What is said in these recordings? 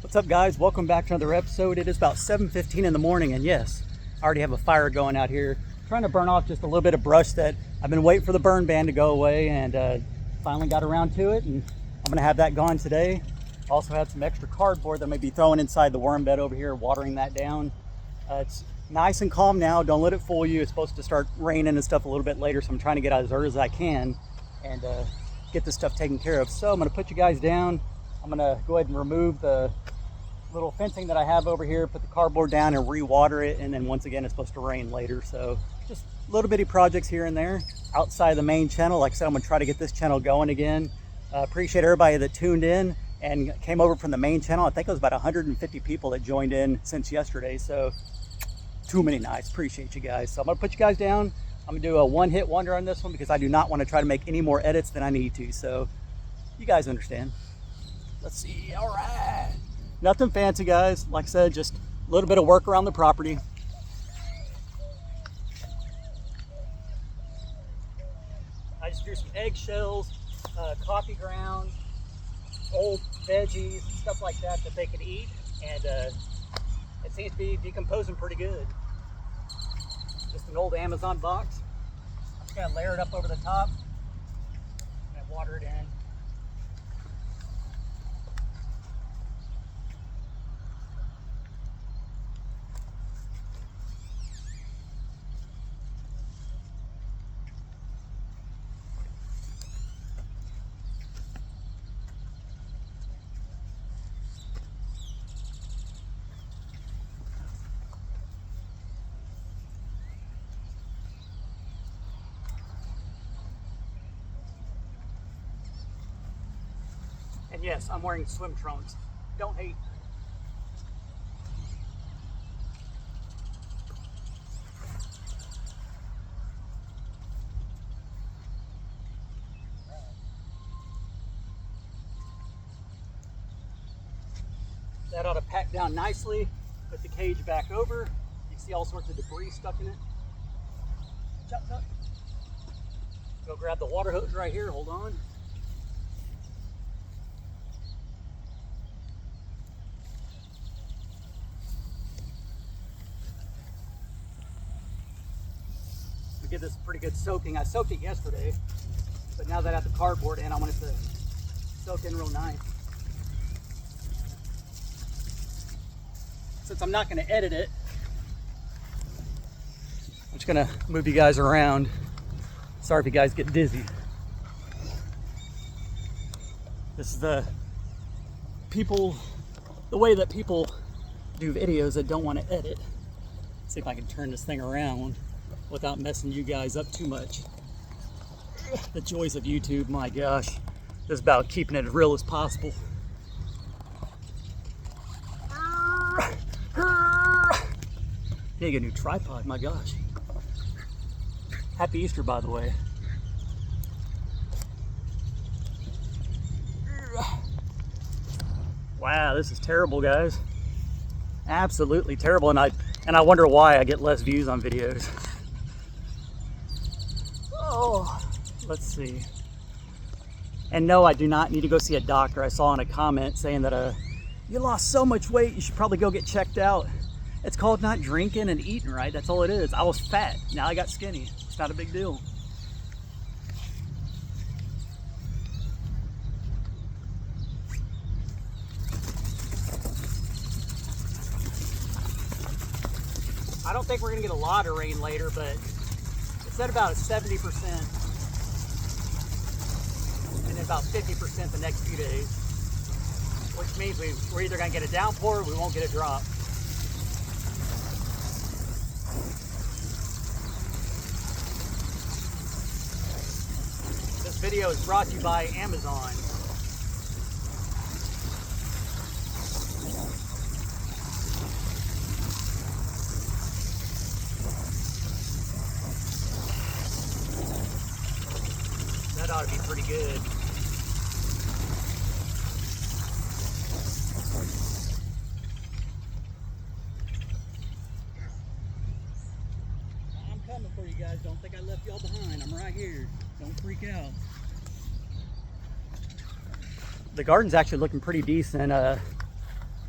What's up, guys? Welcome back to another episode. It is about 7:15 in the morning, and yes, I already have a fire going out here, trying to burn off just a little bit of brush that I've been waiting for the burn ban to go away, and finally got around to it, and I'm gonna have that gone today. Also had some extra cardboard that I'm gonna be throwing inside the worm bed over here, watering that down. It's nice and calm now. Don't let it fool you. It's supposed to start raining and stuff a little bit later, so I'm trying to get out as early as I can and get this stuff taken care of. So I'm gonna put you guys down. I'm gonna go ahead and remove the little fencing that I have over here, put the cardboard down and re-water it, and then once again it's supposed to rain later. So just little bitty projects here and there outside the main channel. Like I said, I'm gonna try to get this channel going again. Appreciate everybody that tuned in and came over from the main channel. I think it was about 150 people that joined in since yesterday, so too many nights. Appreciate you guys. So I'm gonna put you guys down. I'm gonna do a one-hit wonder on this one because I do not want to try to make any more edits than I need to, so you guys understand. Let's see. All right, nothing fancy, guys. Like I said, just a little bit of work around the property. I just threw some eggshells, coffee grounds, old veggies, stuff like that that they could eat, and it seems to be decomposing pretty good. Just an old Amazon box. I'm just gonna layer it up over the top and water it in. And yes, I'm wearing swim trunks. Don't hate. That ought to pack down nicely. Put the cage back over. You can see all sorts of debris stuck in it. Chop, chop. Go grab the water hose right here. Hold on. Give this a pretty good soaking. I soaked it yesterday, but now that I have the cardboard in, I want it to soak in real nice. Since I'm not going to edit it, I'm just going to move you guys around. Sorry if you guys get dizzy. This is the way that people do videos that don't want to edit. Let's see if I can turn this thing around without messing you guys up too much. The joys of YouTube, my gosh. This is about keeping it as real as possible. Need to get a new tripod, my gosh. Happy Easter, by the way. Wow, this is terrible, guys. Absolutely terrible, and I wonder why I get less views on videos. Oh, let's see. And no, I do not need to go see a doctor. I saw in a comment saying that you lost so much weight, you should probably go get checked out. It's called not drinking and eating right. That's all it is. I was fat. Now I got skinny. It's not a big deal. I don't think we're gonna get a lot of rain later, but it's at about a 70% and then about 50% the next few days, which means we're either gonna get a downpour or we won't get a drop. This video is brought to you by Amazon. That ought to be pretty good. I'm coming for you guys. Don't think I left y'all behind. I'm right here. Don't freak out. The garden's actually looking pretty decent.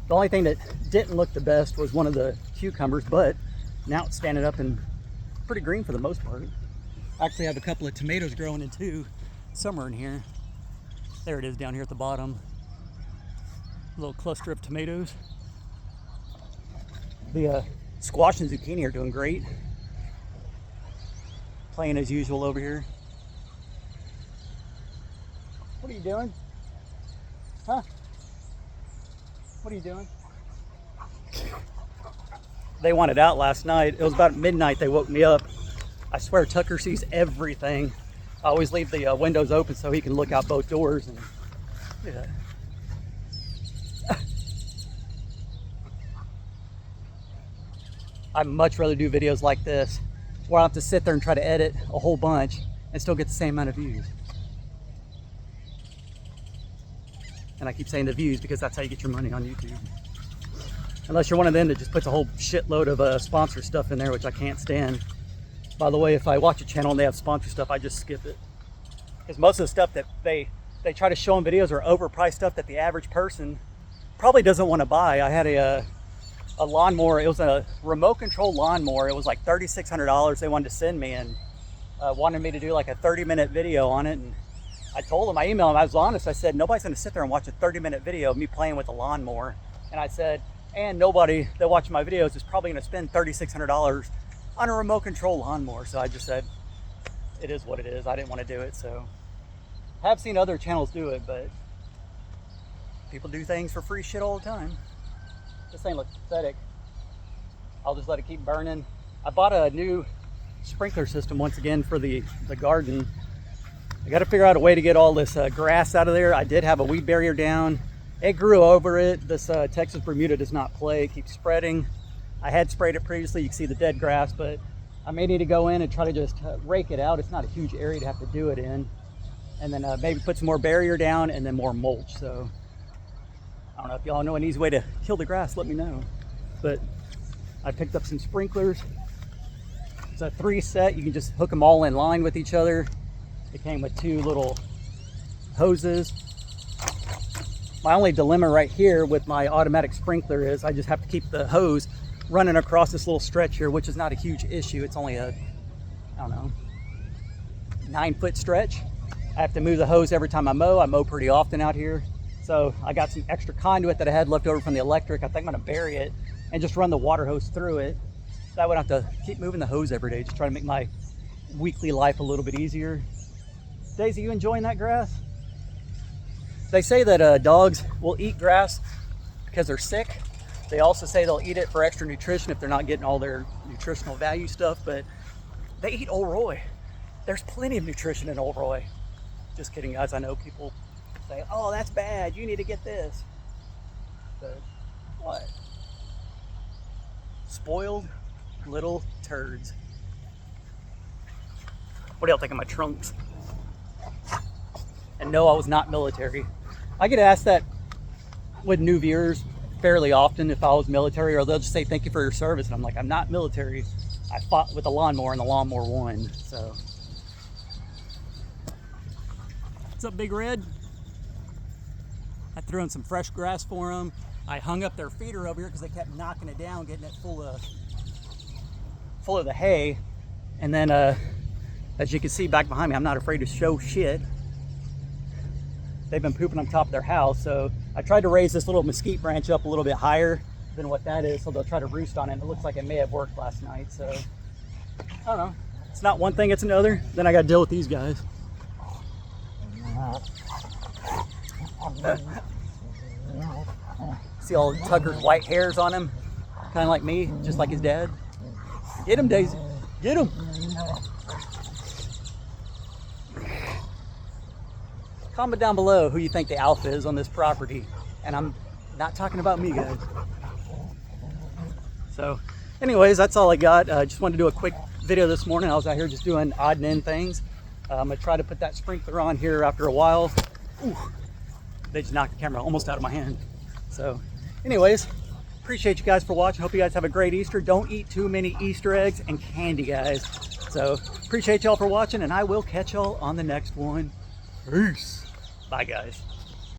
The only thing that didn't look the best was one of the cucumbers, but now it's standing up and pretty green for the most part. I actually have a couple of tomatoes growing in too, somewhere in here. There it is down here at the bottom. A little cluster of tomatoes. The squash and zucchini are doing great. Playing as usual over here. What are you doing? Huh? What are you doing? They wanted out last night. It was about midnight they woke me up. I swear Tucker sees everything. I always leave the windows open so he can look out both doors. And yeah. I'd much rather do videos like this where I have to sit there and try to edit a whole bunch and still get the same amount of views. And I keep saying the views because that's how you get your money on YouTube. Unless you're one of them that just puts a whole shitload of sponsor stuff in there, which I can't stand. By the way, if I watch a channel and they have sponsor stuff, I just skip it. Because most of the stuff that they try to show in videos are overpriced stuff that the average person probably doesn't want to buy. I had a lawnmower. It was a remote control lawnmower. It was like $3,600 they wanted to send me, and wanted me to do like a 30-minute video on it. And I told them, I emailed them, I was honest. I said, nobody's going to sit there and watch a 30-minute video of me playing with a lawnmower. And I said, and nobody that watches my videos is probably going to spend $3,600 on a remote control lawnmower. So I just said, it is what it is. I didn't want to do it. So I have seen other channels do it, but people do things for free shit all the time. This thing looks pathetic. I'll just let it keep burning. I bought a new sprinkler system once again for the garden. I got to figure out a way to get all this grass out of there. I did have a weed barrier down. It grew over it. This Texas Bermuda does not play. It keeps spreading. I had sprayed it previously. You can see the dead grass, but I may need to go in and try to just rake it out. It's not a huge area to have to do it in. And then maybe put some more barrier down and then more mulch. So I don't know if y'all know an easy way to kill the grass, let me know. But I picked up some sprinklers. It's a 3 set. You can just hook them all in line with each other. It came with 2 little hoses. My only dilemma right here with my automatic sprinkler is I just have to keep the hose running across this little stretch here, which is not a huge issue. It's only a, I don't know, 9-foot stretch. I have to move the hose every time I mow. I mow pretty often out here. So I got some extra conduit that I had left over from the electric. I think I'm gonna bury it and just run the water hose through it. So I wouldn't have to keep moving the hose every day, just try to make my weekly life a little bit easier. Daisy, you enjoying that grass? They say that dogs will eat grass because they're sick. They also say they'll eat it for extra nutrition if they're not getting all their nutritional value stuff, but they eat Old Roy. There's plenty of nutrition in Old Roy. Just kidding, guys. I know people say, oh, that's bad, you need to get this. But what? Spoiled little turds. What do y'all think of my trunks? And no, I was not military. I get asked that with new viewers fairly often if I was military, or they'll just say thank you for your service, and I'm like, I'm not military. I fought with a lawnmower and the lawnmower won. So what's up, Big Red? I threw in some fresh grass for them. I hung up their feeder over here because they kept knocking it down, getting it full of the hay. And then as you can see back behind me, I'm not afraid to show shit. They've been pooping on top of their house, so I tried to raise this little mesquite branch up a little bit higher than what that is, so they'll try to roost on it. It looks like it may have worked last night, so I don't know. It's not one thing, it's another. Then I got to deal with these guys. See all Tucker's white hairs on him? Kind of like me, just like his dad. Get him, Daisy. Get him. Comment down below who you think the alpha is on this property. And I'm not talking about me, guys. So anyways, that's all I got. Just wanted to do a quick video this morning. I was out here just doing odd and end things. I'm gonna try to put that sprinkler on here after a while. Ooh, they just knocked the camera almost out of my hand. So anyways, appreciate you guys for watching. Hope you guys have a great Easter. Don't eat too many Easter eggs and candy, guys. So appreciate y'all for watching, and I will catch y'all on the next one. Peace. Bye, guys.